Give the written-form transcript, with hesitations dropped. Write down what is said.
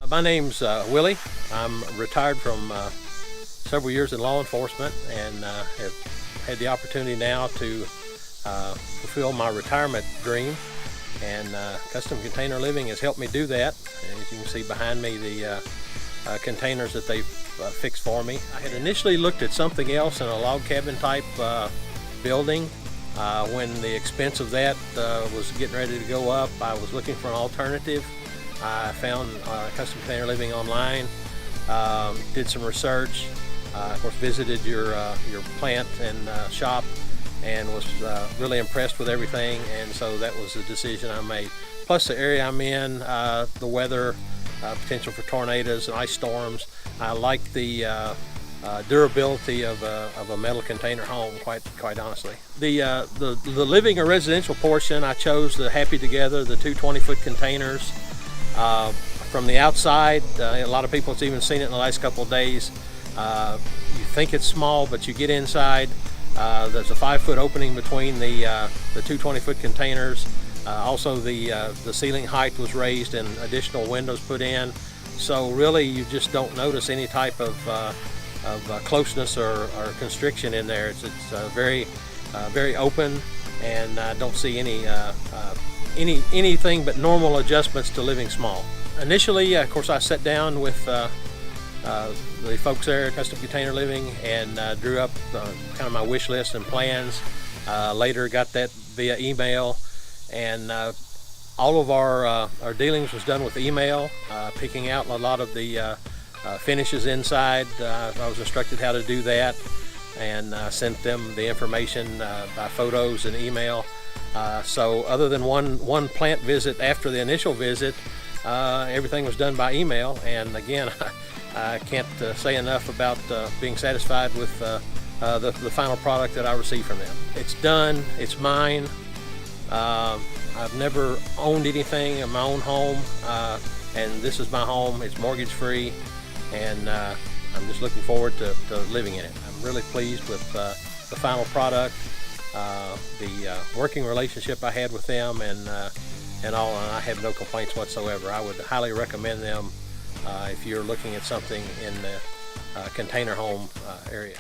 My name's Willie. I'm retired from several years in law enforcement and have had the opportunity now to fulfill my retirement dream, and Custom Container Living has helped me do that. And as you can see behind me, the containers that they've fixed for me. I had initially looked at something else in a log cabin type building. When the expense of that was getting ready to go up, I was looking for an alternative. I found Custom Container Living online, did some research, of course visited your plant and shop, and was really impressed with everything, and so that was the decision I made. Plus the area I'm in, the weather, potential for tornadoes and ice storms. I like the durability of a metal container home, quite honestly. The living or residential portion, I chose the Happy Twogether, the two 20-foot containers. From the outside, a lot of people have even seen it in the last couple of days. You think it's small, but you get inside, there's a 5-foot opening between the two 20-foot containers. Also the ceiling height was raised and additional windows put in. So really you just don't notice any type of closeness or constriction in there. It's very open, and I don't see anything but normal adjustments to living small. Initially, of course, I sat down with the folks there at Custom Container Living and drew up kind of my wish list and plans. Later got that via email, and all of our dealings was done with email, picking out a lot of the finishes inside. I was instructed how to do that, and sent them the information by photos and email. So other than one plant visit after the initial visit, everything was done by email. And again, I can't say enough about being satisfied with the final product that I received from them. It's done, it's mine. I've never owned anything in my own home, and this is my home. It's mortgage free, and I'm just looking forward to living in it. I'm really pleased with the final product, the working relationship I had with them, and I have no complaints whatsoever. I would highly recommend them if you're looking at something in the container home area.